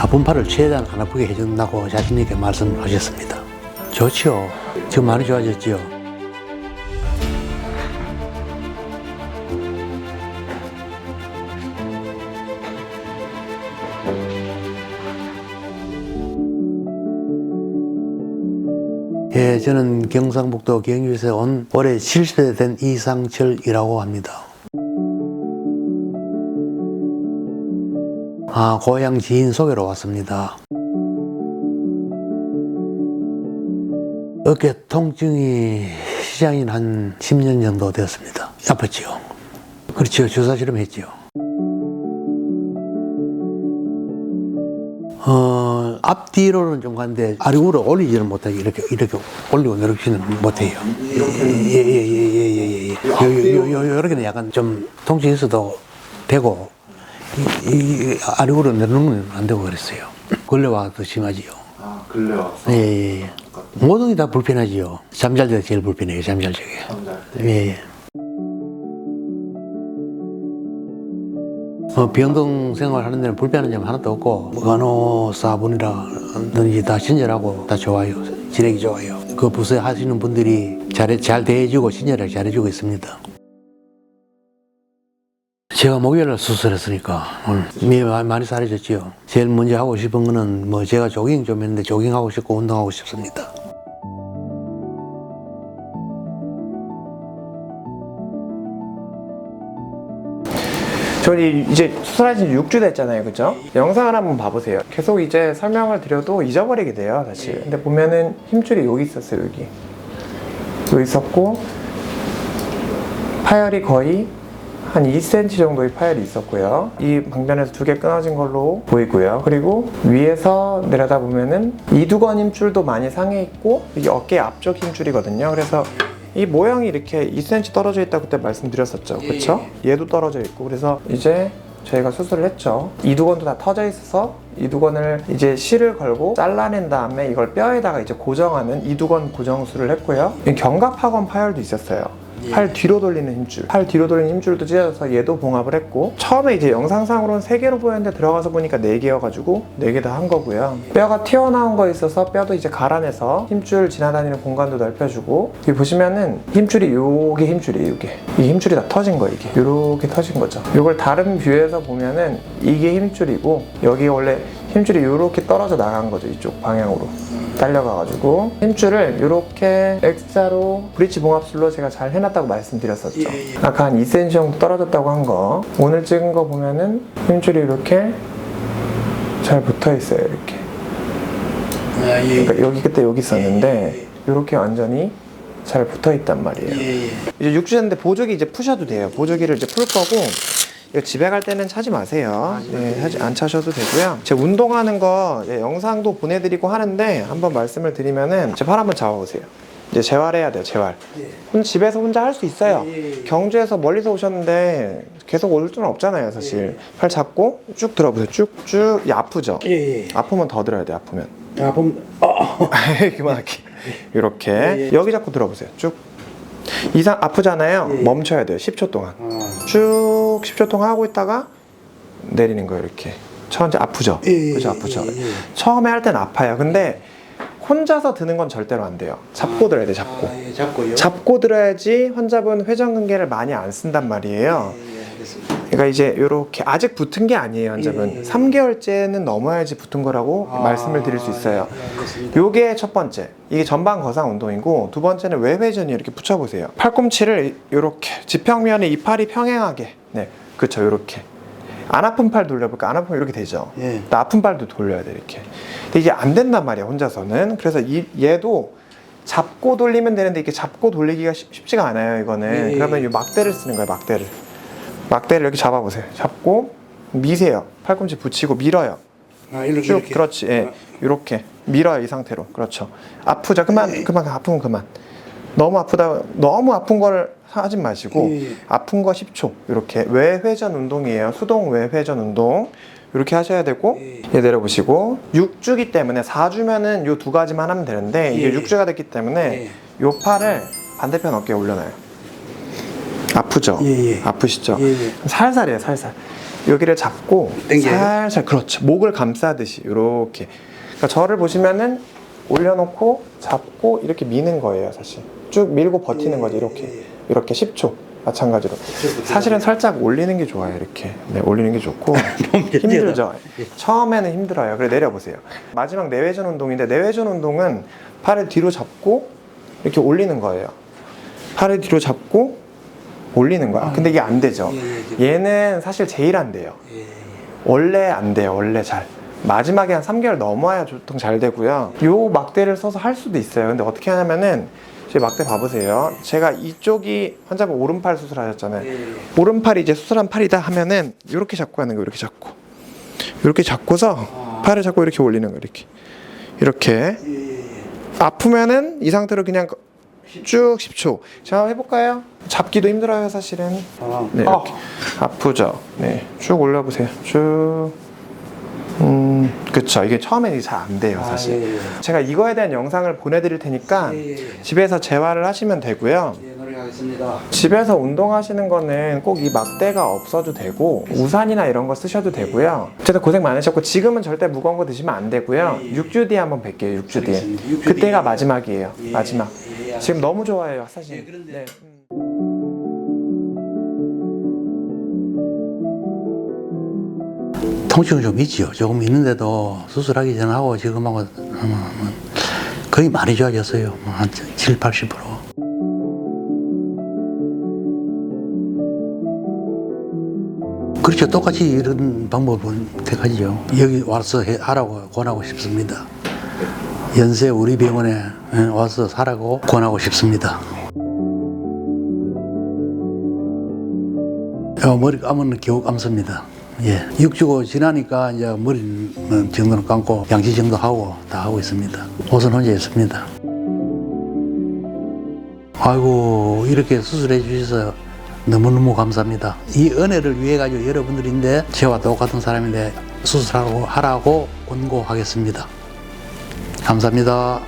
아픈 팔을 최대한 안 아프게 해준다고 자신있게 말씀하셨습니다. 좋죠. 지금 많이 좋아졌죠. 예, 저는 경상북도 경주에서 온 올해 70세 된 이상철이라고 합니다. 고향 지인 소개로 왔습니다. 어깨 통증이 시작인 한 10년 정도 되었습니다. 아팠지요. 그렇죠. 주사 실험했지요. 앞뒤로는 좀 가는데 아래로 올리지는 못하게 이렇게 올리고 내리지는 못해요. 이렇게는 약간 좀 통증이 있어도 되고 아래로 내리는 건 안 되고 그랬어요. 근래와 더 심하지요. 근래 와서? 예. 모든 게 다 불편하지요. 잠잘 때 제일 불편해요. 잠잘 적에. 예. 병동 생활하는 데는 불편한 점 하나도 없고 간호사분이라든지 다 친절하고 다 좋아요. 진행이 좋아요. 그 부서에 하시는 분들이 잘 대해주고 친절하게 잘해주고 있습니다. 제가 목요일날 수술했으니까 많이 사라졌지요. 제일 먼저 하고 싶은 거는 제가 조깅 좀 했는데 조깅하고 싶고 운동하고 싶습니다. 저희 이제 수술하신 지 6주 됐잖아요, 그죠? 영상을 한번 봐보세요. 계속 이제 설명을 드려도 잊어버리게 돼요, 사실. 근데 보면은 힘줄이 여기 있었어요, 여기 있었고, 파열이 거의 한 2cm 정도의 파열이 있었고요. 이 방변에서 2개 끊어진 걸로 보이고요. 그리고 위에서 내려다 보면은 이두건 힘줄도 많이 상해 있고, 이게 어깨 앞쪽 힘줄이거든요. 그래서 이 모양이 이렇게 2cm 떨어져 있다고 그때 말씀드렸었죠. 그렇죠? 얘도 떨어져 있고. 그래서 이제 저희가 수술을 했죠. 이두건도 다 터져 있어서 이두건을 이제 실을 걸고 잘라낸 다음에 이걸 뼈에다가 이제 고정하는 이두건 고정술을 했고요. 견갑하건 파열도 있었어요. 팔 뒤로 돌리는 힘줄, 팔 뒤로 돌리는 힘줄도 찢어져서 얘도 봉합을 했고, 처음에 이제 영상상으로는 3개로 보였는데 들어가서 보니까 4개여가지고 4개 다 한 거고요. 뼈가 튀어나온 거 있어서 뼈도 이제 갈아내서 힘줄 지나다니는 공간도 넓혀주고, 여기 보시면은 힘줄이 요게 힘줄이에요. 이 힘줄이 다 터진 거예요. 이게 요렇게 터진 거죠. 요걸 다른 뷰에서 보면은 이게 힘줄이고, 여기 원래 힘줄이 요렇게 떨어져 나간 거죠. 이쪽 방향으로 딸려가가지고 힘줄을 이렇게 X자로 브릿지 봉합술로 제가 잘 해놨다고 말씀드렸었죠. 아까 한 2cm 정도 떨어졌다고 한 거, 오늘 찍은 거 보면은 힘줄이 이렇게 잘 붙어 있어요. 이렇게. 그러니까 여기 그때 여기 있었는데 이렇게 완전히 잘 붙어 있단 말이에요. 이제 6주 됐는데 보조기 이제 푸셔도 돼요. 보조기를 이제 풀 거고, 이거 집에 갈 때는 차지 마세요. 안 차셔도 되고요. 제가 운동하는 거 영상도 보내드리고 하는데 한번 말씀을 드리면은 제 팔 한번 잡아보세요. 이제 재활해야 돼요. 재활. 집에서 혼자 할 수 있어요. 경주에서 멀리서 오셨는데 계속 올 수는 없잖아요, 사실. 팔 잡고 쭉 들어보세요. 쭉쭉. 아프죠? 아프면 더 들어야 돼요. 아프면. 그만할게. 이렇게 여기 잡고 들어보세요. 쭉. 이상 아프잖아요. 멈춰야 돼요. 10초 동안. 쭉 10초 동안 하고 있다가 내리는 거예요. 이렇게 천천히. 아프죠? 그죠? 아프죠? 처음에 할 때는 아파요. 근데 혼자서 드는 건 절대로 안 돼요. 잡고 들어야 돼요. 잡고. 잡고 들어야지 환자분 회전근개를 많이 안 쓴단 말이에요. 그러니까 이제 이렇게 아직 붙은 게 아니에요, 환자분. 3개월째는 넘어야지 붙은 거라고 말씀을 드릴 수 있어요. 요게 첫 번째, 이게 전방 거상 운동이고, 두 번째는 외회전이 이렇게 붙여보세요. 팔꿈치를 이렇게 지평면에 이 팔이 평행하게, 네, 그렇죠, 이렇게. 안 아픈 팔 돌려볼까? 안 아프면 이렇게 되죠. 또 아픈 팔도 돌려야 돼, 이렇게. 근데 이게 안 된단 말이야, 혼자서는. 그래서 얘도 잡고 돌리면 되는데 이게 잡고 돌리기가 쉽지가 않아요, 이거는. 그러면 이 막대를 쓰는 거예요, 막대를 이렇게 잡아보세요. 잡고 미세요. 팔꿈치 붙이고 밀어요. 쭉. 그렇지. 이렇게 밀어요. 이 상태로. 그렇죠. 아프죠. 그만. 아픈 건 그만. 너무 아픈 걸 하지 마시고, 아픈 거 10초. 이렇게 외회전 운동이에요. 수동 외회전 운동. 이렇게 하셔야 되고, 얘 내려보시고, 6주기 때문에 4주면은 요 2가지만 하면 되는데, 이게 6주가 됐기 때문에 요 팔을 반대편 어깨에 올려놔요. 아프죠? 아프시죠? 살살이에요, 살살. 여기를 잡고 당겨요? 살살, 그렇죠. 목을 감싸듯이 이렇게. 그러니까 저를 보시면은 올려놓고 잡고 이렇게 미는 거예요, 사실. 쭉 밀고 버티는 거지, 이렇게. 이렇게 10초. 마찬가지로. 사실은 살짝 올리는 게 좋아요, 이렇게. 네, 올리는 게 좋고. 힘들죠? 처음에는 힘들어요. 그래, 내려보세요. 마지막 내외전 운동인데, 내외전 운동은 팔을 뒤로 잡고 이렇게 올리는 거예요. 팔을 뒤로 잡고 올리는 거야. 근데 이게 안 되죠. 얘는 사실 제일 안 돼요. 원래 안 돼요, 원래 잘. 마지막에 한 3개월 넘어야 보통 잘 되고요. 요 막대를 써서 할 수도 있어요. 근데 어떻게 하냐면은, 제 막대 봐보세요. 제가 이쪽이 환자분 오른팔 수술하셨잖아요. 오른팔이 이제 수술한 팔이다 하면은 이렇게 잡고 하는 거, 이렇게 잡고, 이렇게 잡고서 팔을 잡고 이렇게 올리는 거, 이렇게. 아프면은 이 상태로 그냥 쭉 10초. 자, 해볼까요? 잡기도 힘들어요, 사실은. 네, 이렇게. 아프죠? 네, 쭉 올려보세요. 쭉. 그쵸. 이게 처음에는 잘 안 돼요, 사실. 제가 이거에 대한 영상을 보내드릴 테니까 집에서 재활을 하시면 되고요. 노력하겠습니다. 집에서 운동하시는 거는 꼭 이 막대가 없어도 되고 우산이나 이런 거 쓰셔도 되고요. 어쨌든 고생 많으셨고, 지금은 절대 무거운 거 드시면 안 되고요. 6주 뒤에 한번 뵐게요. 6주 뒤에. 그때가 마지막이에요. 마지막. 지금 너무 좋아해요, 사실. 네. 통증은 좀 있지요. 조금 있는데도 수술하기 전하고 지금하고 거의 많이 좋아졌어요. 한 7, 80%. 그렇죠. 똑같이 이런 방법은 택하지요. 여기 와서 하라고 권하고 싶습니다. 연세 우리 병원에 와서 하라고 권하고 싶습니다. 머리 감으면 겨우 감습니다. 예. 6주고 지나니까 이제 머리 정도는 감고 양치 정도 하고 다 하고 있습니다. 옷은 혼자 있습니다. 아이고, 이렇게 수술해 주셔서 너무너무 감사합니다. 이 은혜를 위해 가지고 여러분들인데 저와 똑같은 사람인데 수술하라고 권고하겠습니다. 감사합니다.